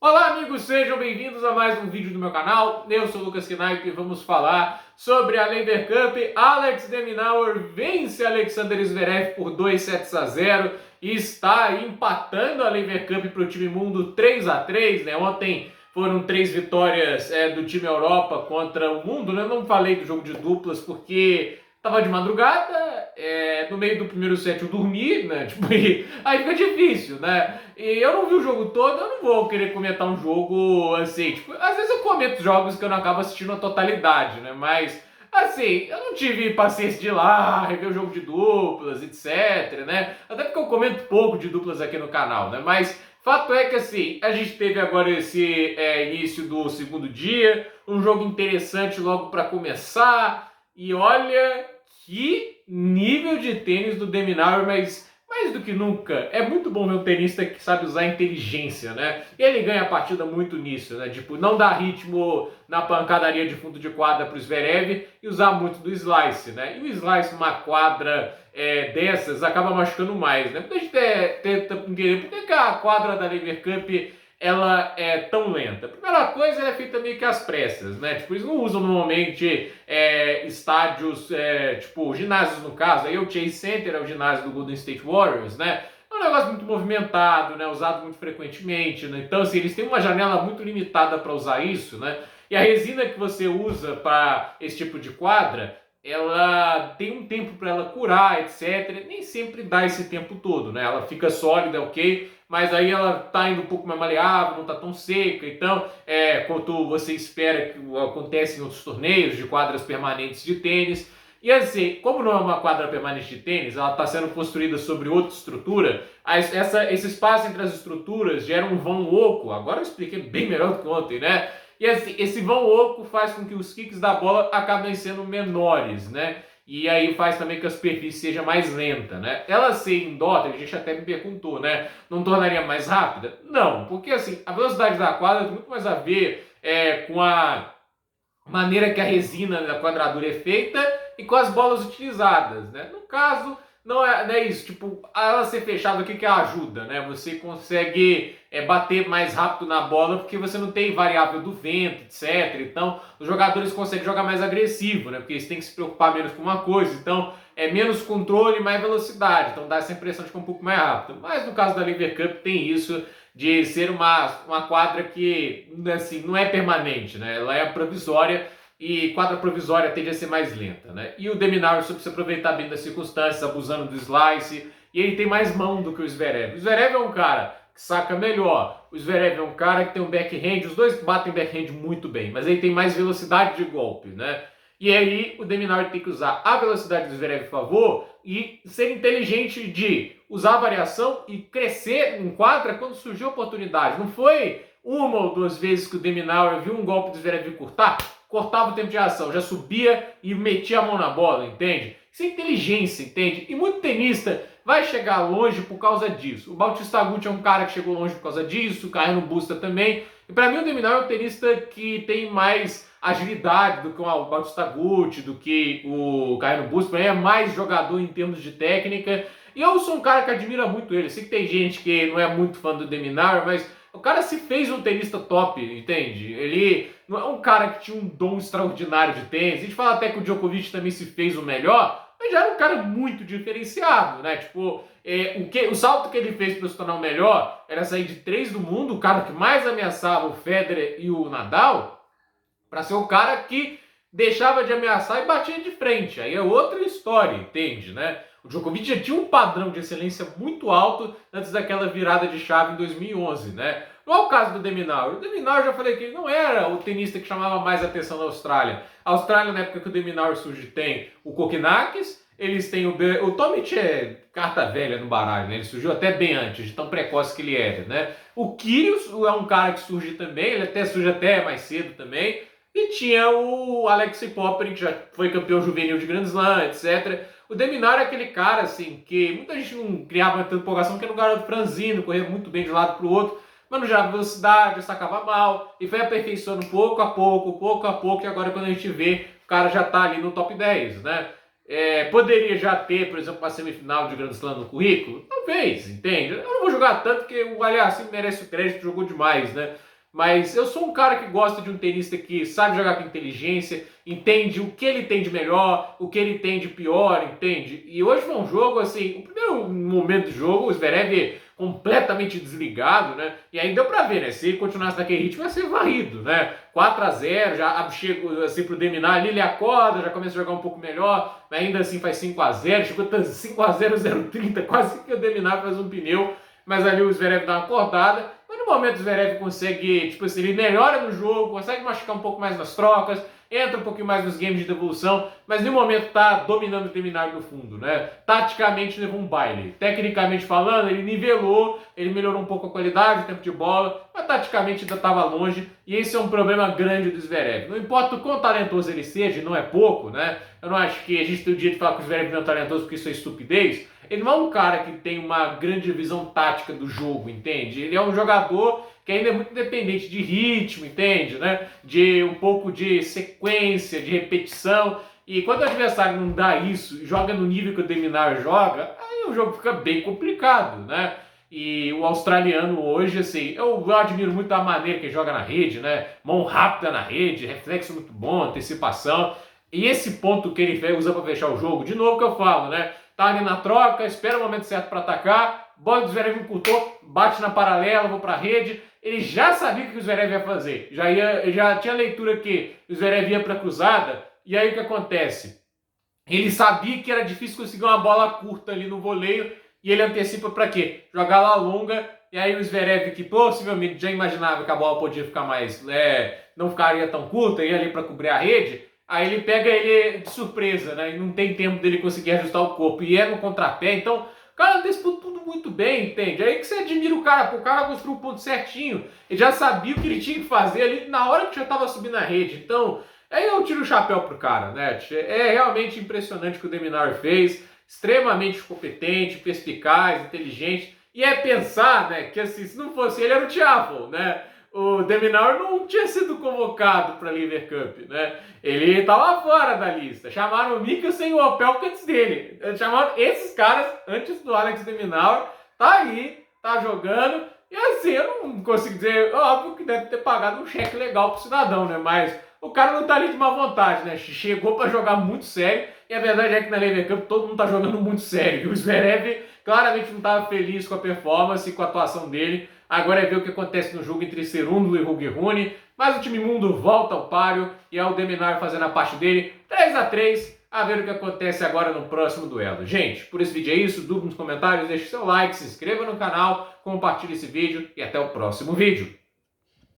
Olá amigos, sejam bem-vindos a mais um vídeo do meu canal. Eu sou o Lucas Knaip e vamos falar sobre a Laver Cup. Alex de Minaur vence Alexander Zverev por 2 sets a 0 e está empatando a Laver Cup para o time mundo 3-3, né? Ontem foram 3 vitórias do time Europa contra o mundo, né? Eu não falei do jogo de duplas porque tava de madrugada, no meio do primeiro set eu dormi, né? Tipo, aí fica difícil, né? E eu não vi o jogo todo, eu não vou querer comentar um jogo assim. Tipo, às vezes eu comento jogos que eu não acabo assistindo a totalidade, né? Mas, assim, eu não tive paciência de ir lá, rever o jogo de duplas, etc, né? Até porque eu comento pouco de duplas aqui no canal, né? Mas fato é que, assim, a gente teve agora esse início do segundo dia, um jogo interessante logo para começar. E olha que nível de tênis do De Minaur, mas mais do que nunca, é muito bom ver um tenista que sabe usar a inteligência, né? E ele ganha a partida muito nisso, né? Tipo, não dar ritmo na pancadaria de fundo de quadra pro Zverev e usar muito do slice, né? E o slice numa quadra dessas acaba machucando mais, né? Porque a gente tenta entender por que a quadra da Laver Cup ela é tão lenta. A primeira coisa, ela é feita meio que às pressas, né? Tipo, eles não usam normalmente estádios, tipo, ginásios no caso. Aí o Chase Center é o ginásio do Golden State Warriors, né? É um negócio muito movimentado, né? Usado muito frequentemente, né? Então, assim, eles têm uma janela muito limitada para usar isso, né? E a resina que você usa para esse tipo de quadra, ela tem um tempo para ela curar, etc. Nem sempre dá esse tempo todo, né? Ela fica sólida, ok, mas aí ela tá indo um pouco mais maleável, não tá tão seca, então quanto você espera que acontece em outros torneios de quadras permanentes de tênis. E assim, como não é uma quadra permanente de tênis, ela está sendo construída sobre outra estrutura, esse espaço entre as estruturas gera um vão oco. Agora eu expliquei bem melhor do que ontem, né? E assim, esse vão oco faz com que os kicks da bola acabem sendo menores, né? E aí faz também que a superfície seja mais lenta, né? Ela ser indoor, a gente até me perguntou, né? Não tornaria mais rápida? Não, porque assim, a velocidade da quadra tem muito mais a ver com a maneira que a resina da quadradura é feita e com as bolas utilizadas, né? No caso, não é isso. Tipo, ela ser fechada, o que ajuda, né? Você consegue bater mais rápido na bola porque você não tem variável do vento, etc. Então, os jogadores conseguem jogar mais agressivo, né? Porque eles têm que se preocupar menos com uma coisa. Então, é menos controle e mais velocidade. Então, dá essa impressão de que é um pouco mais rápido. Mas no caso da Laver Cup tem isso de ser uma quadra que assim, não é permanente, né? Ela é provisória e quadra provisória tende a ser mais lenta, né? E o De Minaur soube se aproveitar bem das circunstâncias, abusando do slice, e ele tem mais mão do que o Zverev. O Zverev é um cara que saca melhor, o Zverev é um cara que tem um backhand, os dois batem backhand muito bem, mas ele tem mais velocidade de golpe, né? E aí o De Minaur tem que usar a velocidade do Zverev a favor e ser inteligente de usar a variação e crescer em quadra quando surgiu a oportunidade. Não foi uma ou duas vezes que o De Minaur viu um golpe do Zverev cortava o tempo de ação, já subia e metia a mão na bola, entende? Isso é inteligência, entende? E muito tenista vai chegar longe por causa disso. O Bautista Agut é um cara que chegou longe por causa disso, o Carreno Busta também. E para mim o De Minaur é um tenista que tem mais agilidade do que o Bautista Agut, do que o Carreno Busta. Para mim é mais jogador em termos de técnica. E eu sou um cara que admira muito ele. Sei que tem gente que não é muito fã do De Minaur, mas o cara se fez um tenista top, entende? Ele não é um cara que tinha um dom extraordinário de tênis. A gente fala até que o Djokovic também se fez o melhor, mas já era um cara muito diferenciado, né? Tipo, o salto que ele fez para se tornar o melhor era sair de 3 do mundo, o cara que mais ameaçava o Federer e o Nadal, para ser o cara que deixava de ameaçar e batia de frente. Aí é outra história, entende, né? O Djokovic já tinha um padrão de excelência muito alto antes daquela virada de chave em 2011, né? Não é o caso do De Minaur. O De Minaur, já falei que ele não era o tenista que chamava mais atenção na Austrália. A Austrália, na época que o De Minaur surge, tem o Kokkinakis, eles têm o Tomic é carta velha no baralho, né? Ele surgiu até bem antes, de tão precoce que ele era, né? O Kyrgios é um cara que surge também, ele até surge até mais cedo também. E tinha o Alexei Popper, que já foi campeão juvenil de Grand Slam, etc. O De Minaur é aquele cara, assim, que muita gente não criava tanta empolgação, porque era um garoto franzino, corria muito bem de um lado para o outro, mas não gerava velocidade, sacava mal, e foi aperfeiçoando pouco a pouco, e agora quando a gente vê, o cara já tá ali no top 10, né? Poderia já ter, por exemplo, uma semifinal de Grand Slam no currículo? Talvez, entende? Eu não vou jogar tanto, porque o Aliassime merece o crédito, jogou demais, né? Mas eu sou um cara que gosta de um tenista que sabe jogar com inteligência, entende o que ele tem de melhor, o que ele tem de pior, entende? E hoje foi um jogo, assim, o primeiro momento do jogo, o Zverev completamente desligado, né? E aí deu pra ver, né? Se ele continuasse naquele ritmo, ia ser varrido, né? 4-0, já chega assim pro Deminar ali, ele acorda, já começa a jogar um pouco melhor, mas ainda assim faz 5-0, chegou 5-0, 0-30, quase que o Deminar faz um pneu, mas ali o Zverev dá uma acordada, mas no momento o Zverev consegue, tipo assim, ele melhora no jogo, consegue machucar um pouco mais nas trocas, entra um pouquinho mais nos games de devolução, mas no momento tá dominando o Deminar no fundo, né? Taticamente levou um baile. Tecnicamente falando, ele nivelou, ele melhorou um pouco a qualidade, o tempo de bola, mas taticamente ainda estava longe, e esse é um problema grande do Zverev. Não importa o quão talentoso ele seja, não é pouco, né? Eu não acho que a gente tem o dia de falar que o Zverev não é talentoso porque isso é estupidez. Ele não é um cara que tem uma grande visão tática do jogo, entende? Ele é um jogador que ainda é muito dependente de ritmo, entende? Né? De um pouco de sequência, de repetição. E quando o adversário não dá isso, joga no nível que o Deminar joga, aí o jogo fica bem complicado, né? E o australiano hoje, assim, eu admiro muito a maneira que ele joga na rede, né? Mão rápida na rede, reflexo muito bom, antecipação. E esse ponto que ele usa para fechar o jogo, de novo que eu falo, né? Tá ali na troca, espera o momento certo para atacar, bola do Zverev encurtou, bate na paralela, vou para a rede. Ele já sabia o que o Zverev ia fazer, já tinha leitura que o Zverev ia para a cruzada, e aí o que acontece? Ele sabia que era difícil conseguir uma bola curta ali no voleio, e ele antecipa para quê? Jogar lá longa, e aí o Zverev, que possivelmente já imaginava que a bola podia ficar mais, não ficaria tão curta, ia ali para cobrir a rede, aí ele pega ele de surpresa, né? E não tem tempo dele conseguir ajustar o corpo. E é no contrapé, então o cara antecipou tudo muito bem, entende? Aí que você admira o cara construiu o ponto certinho. Ele já sabia o que ele tinha que fazer ali na hora que já estava subindo a rede. Então, aí eu tiro o chapéu pro cara, né? É realmente impressionante o que o Deminar fez. Extremamente competente, perspicaz, inteligente. E é pensar, né, que assim, se não fosse ele, era o Tiafoe, né? O Deminar não tinha sido convocado para a Lever Cup, né? Ele estava fora da lista. Chamaram o Mikkelsen e o Opelka antes dele. Chamaram esses caras antes do Alex Deminaur. Tá aí, tá jogando. E assim, eu não consigo dizer, óbvio que deve ter pagado um cheque legal pro cidadão, né? Mas o cara não tá ali de má vontade, né? Chegou para jogar muito sério. E a verdade é que na Lever Cup todo mundo tá jogando muito sério. E o Zverev claramente não estava feliz com a performance e com a atuação dele. Agora é ver o que acontece no jogo entre Cerúndolo e Holger Rune. Mas o time mundo volta ao páreo e é o Deminar fazendo a parte dele. 3-3. A ver o que acontece agora no próximo duelo. Gente, por esse vídeo é isso. Dúvida nos comentários, deixe seu like, se inscreva no canal, compartilhe esse vídeo e até o próximo vídeo.